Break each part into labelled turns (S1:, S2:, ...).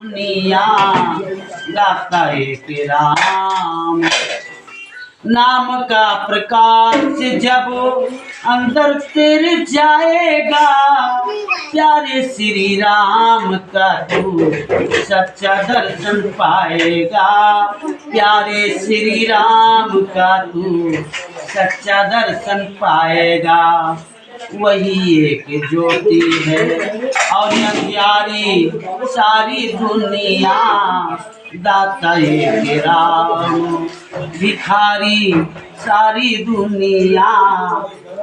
S1: दुनिया गाता एक राम नाम का प्रकाश जब अंदर तेरे जाएगा, प्यारे श्री राम का तू सच्चा दर्शन पाएगा, प्यारे श्री राम का तू सच्चा दर्शन पाएगा। वही एक ज्योति है और अंधियारी सारी दुनिया, दाता एक राम भिखारी सारी दुनिया,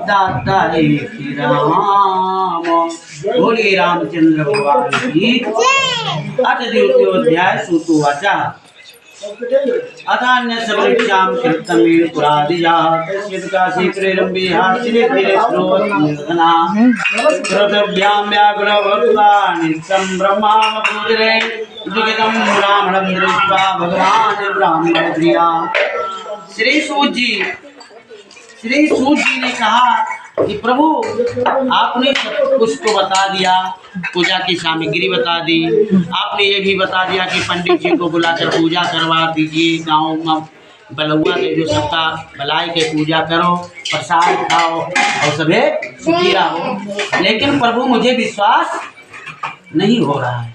S1: दाता एक राम। बोलिए रामचंद्र भगवान की। अध्याय सूतुवाचा अथान्य सबृक्षाम कृतमेन पुरादिजात सिद्धकाशी प्रेरम्बे हासिले धीरे श्रोत निर्धना कृतभ्याम व्याघ्रवत्तानि संभ्रमाम पूजरे जुगितम ब्राह्मणं दृष्ट्वा भगवान ब्राह्मण प्रिया। श्री सूत जी ने कहा कि प्रभु आपने सब कुछ तो बता दिया, पूजा की सामग्री बता दी, आपने ये भी बता दिया कि पंडित जी को बुलाकर पूजा करवा दीजिए, गाँव में बलुआ के जो सबका भलाई के पूजा करो, प्रसाद खाओ और सभी सुखी रहो। लेकिन प्रभु मुझे विश्वास नहीं हो रहा है,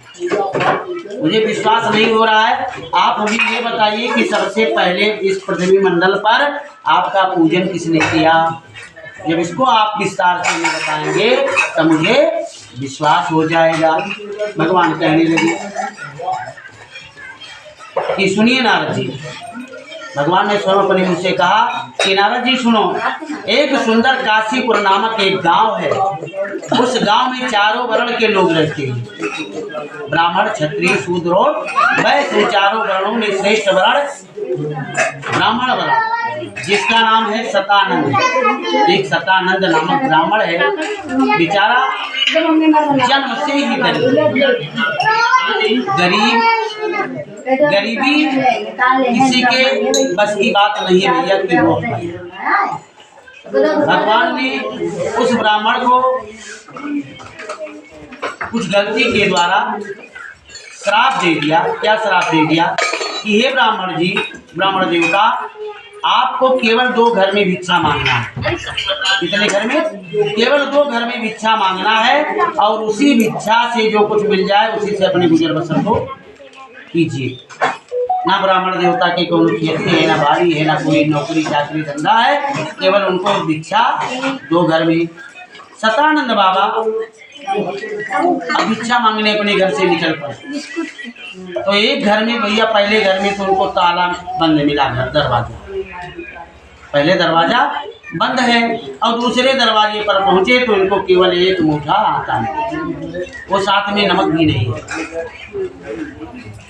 S1: मुझे विश्वास नहीं हो रहा है। आप मुझे ये बताइए कि सबसे पहले इस पृथ्वी मंडल पर आपका पूजन किसने किया? जब इसको आप विस्तार से नहीं बताएंगे तो मुझे विश्वास हो जाएगा। भगवान कहने लगे कि सुनिए नारद जी। भगवान ने स्वयं अपने मुझसे कहा कि नारद जी सुनो, एक सुंदर काशीपुर नामक एक गांव है, उस गांव में चारों वर्ण के लोग रहते हैं, ब्राह्मण क्षत्रिय शूद्र और वैश्य। चारों वर्णों में श्रेष्ठ वर्ण ब्राह्मण वर्ण, जिसका नाम है सतानंद। एक सतानंद नामक ब्राह्मण है, बेचारा जन्म से ही गरीबी किसी के बस की बात नहीं है भैया कि वो। भगवान ने उस ब्राह्मण को कुछ गलती के द्वारा श्राप दे दिया। क्या श्राप दे दिया कि हे ब्राह्मण जी, ब्राह्मण देवता, आपको केवल 2 घर में भिक्षा मांगना है। कितने घर में? केवल 2 घर में भिक्षा मांगना है, और उसी भिक्षा से जो कुछ मिल जाए उसी से अपने गुजर बसर को कीजिए। ना ब्राह्मण देवता की कोई खेती है, ना बाड़ी है, ना कोई नौकरी चाकरी धंधा है, केवल उनको भिक्षा 2 घर में। सतानंद बाबा अब भिक्षा मांगने अपने घर से निकल पड़े। तो एक घर में भैया, पहले घर में तो उनको ताला बंद मिला, घर दरवाजा, पहले दरवाजा बंद है, और दूसरे दरवाजे पर पहुंचे तो इनको केवल एक मुठा आता है, वो साथ में नमक भी नहीं है।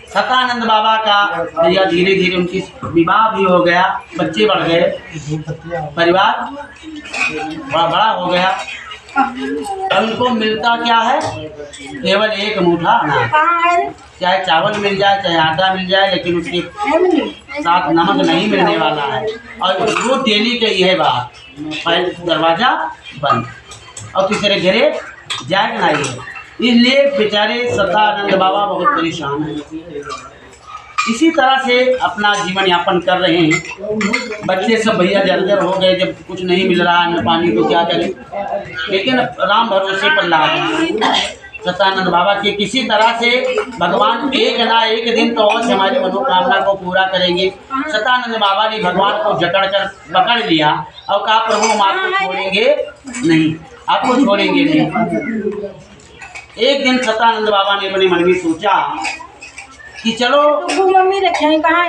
S1: सतानंद बाबा का भैया धीरे धीरे उनकी विवाह भी हो गया, बच्चे बढ़ गए, परिवार बड़ा हो गया। उनको मिलता क्या है? केवल एक मुठा अनाज, चाहे चावल मिल जाए चाहे आटा मिल जाए, लेकिन उसके साथ नमक नहीं मिलने वाला है। और वो डेली की यह बात, पहले दरवाजा बंद और तीसरे घरे जाग नहीं है। इसलिए बेचारे सतानंद बाबा बहुत परेशान हैं। इसी तरह से अपना जीवन यापन कर रहे हैं। बच्चे सब भैया जर्जर हो गए, जब कुछ नहीं मिल रहा है न पानी तो क्या करें, लेकिन राम भरोसे पर लगा गए सतानंद बाबा के। किसी तरह से भगवान एक ना एक दिन तो और हमारी मनोकामना को पूरा करेंगे। सतानंद बाबा ने भगवान को जकड़ कर पकड़ लिया और कहा, प्रभु हम आपको छोड़ेंगे नहीं, आपको छोड़ेंगे नहीं। एक दिन सतानंद बाबा ने अपने मन में सोचा कि चलो
S2: तो मम्मी रखे कहाँ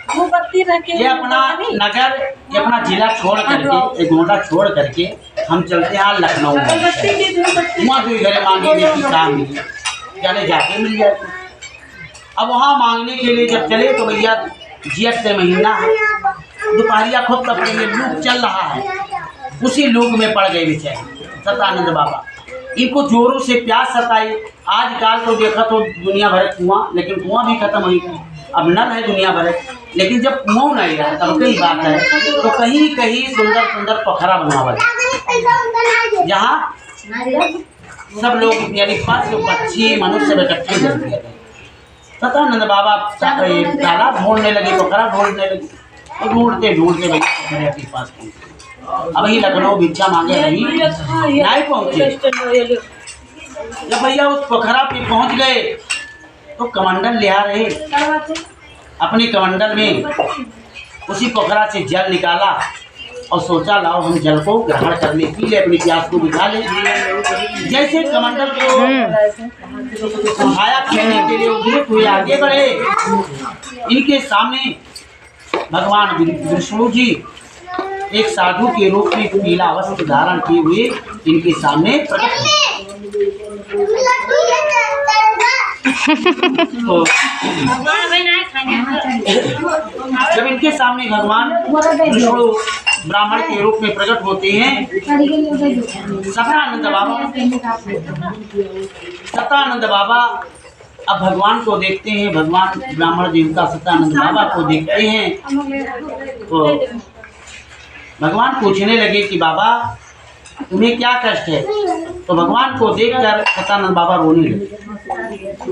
S2: वो बत्ती रखे,
S1: ये अपना नगर, ये अपना जिला छोड़ करके, एक गोंडा छोड़ करके हम चलते हैं लखनऊ में। वहाँ जो घर मांगने की काम मिली, जाने जाके मिल जाए। अब वहाँ मांगने के लिए जब चले तो भैया जेठ से महीना है, दोपहरिया खुद तबके में लूप चल रहा है, उसी लूप में पड़ गए बेचारे सतानंद बाबा। इनको जोरों से प्यास सताई। आजकल तो देखा तो दुनिया भर कुआं, लेकिन कुआं भी खत्म हुई, अब नल है दुनिया भर। लेकिन जब कुआं नहीं रहा तब कई बात है, तो कहीं कहीं सुंदर सुंदर पोखरा बनावल, जहाँ सब लोग यानी 5 पक्षी मनुष्य इकट्ठे कर दिए गए। सतानंद बाबा तालाब ढूंढने लगे, पोखरा ढूंढने लगे, और ढूंढते ढूंढते भैया पोखरे के पास पहुंचे। अब ही लखनऊ भिक्षा मांगे नहीं पहुंचे। जब भैया उस पोखरा पे पहुंच गए तो कमंडल ले आ रहे, अपने कमंडल में उसी पोखरा से जल निकाला और सोचा लाओ हम जल को ग्रहण करने के लिए अपनी प्यास को बुझा ले। जैसे कमंडल को उठाया खेलने के लिए उद्युक्त हुए आगे बढ़े, इनके सामने भगवान विष्णु जी एक साधु के रूप में पीला वस्त्र धारण किए हुए इनके सामने प्रकट तो जब इनके सामने भगवान विष्णु ब्राह्मण के रूप में प्रकट होते हैं, सतानंद बाबा अब भगवान को देखते हैं। भगवान ब्राह्मण देवता सतानंद बाबा को देखते हैं तो भगवान पूछने लगे कि बाबा तुम्हें क्या कष्ट है। तो भगवान को देखकर सतानंद बाबा रोने लगे।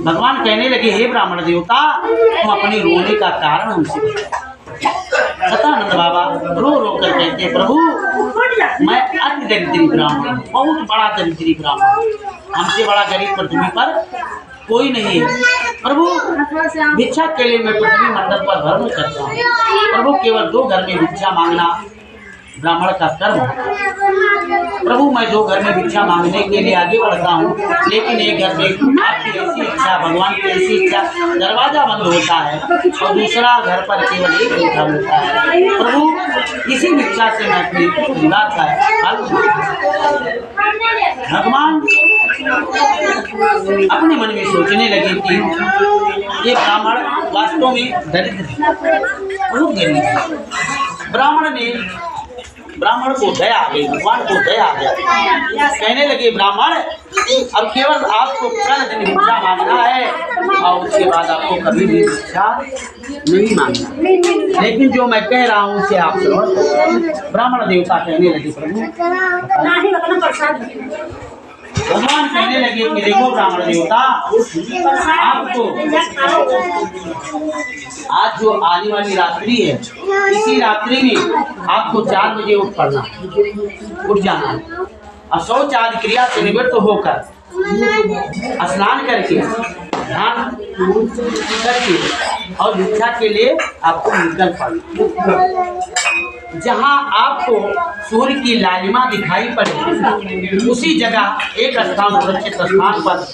S1: भगवान कहने लगे हे ब्राह्मण देवता तुम अपने रोने का कारण हमसे बताओ। सतानंद बाबा रो रो कर कहते प्रभु मैं अति दरिद्री ब्राह्मण, बहुत बड़ा दरिद्री ब्राह्मण, हमसे बड़ा गरीब पृथ्वी पर कोई नहीं है। प्रभु भिक्षा के लिए मैं पृथ्वी मंडल पर धर्म करता हूँ। प्रभु केवल 2 घर में भिक्षा मांगना ब्राह्मण का कर्म है। प्रभु मैं 2 घर में भिक्षा मांगने के लिए आगे बढ़ता हूँ, लेकिन एक घर में आपकी ऐसी इच्छा, भगवान की ऐसी इच्छा, दरवाजा बंद होता है और दूसरा घर पर केवल एक भिक्षा मिलता है। प्रभु इसी भिक्षा से मैं अपने परिवार का भगवान अपने मन में सोचने लगे कि ये ब्राह्मण वास्तव में दरिद्र है, बहुत गरीब है। ब्राह्मण को दया आ गई, भगवान को दया आ गया। कहने लगे ब्राह्मण अब केवल आपको कल दिन भिक्षा मांगना है और उसके बाद आपको कभी भी भिक्षा नहीं मांगना, लेकिन जो मैं कह रहा हूँ उसे आप ब्राह्मण देवता कहने लगे प्रभु भगवान कहने लगे कि देखो ब्राह्मण देवता आपको आज जो आने वाली रात्रि है, इसी रात्रि में आपको 4 बजे उठ जाना है और शौच आदि क्रिया से निवृत्त होकर स्नान करके ध्यान करके और भिक्षा के लिए आपको निकल पड़ना। जहाँ आपको सूर्य की लालिमा दिखाई पड़े उसी जगह एक स्थान सुरक्षित स्थान पर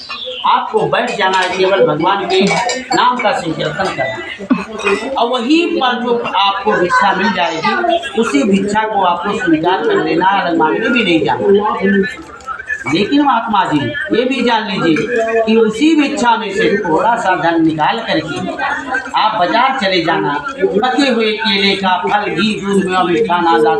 S1: आपको बैठ जाना है, केवल भगवान के नाम का संकीर्तन करना और वहीं पर जो आपको भिक्षा मिल जाएगी उसी भिक्षा को आपको स्वीकार कर लेना, अलग मांगने भी नहीं जाना। लेकिन महात्मा जी ये भी जान लीजिए कि उसी भिक्षा में से थोड़ा सा धन निकाल करके आप बाजार चले जाना, पके हुए केले का फल, घी, दूध में मिष्ठान आदि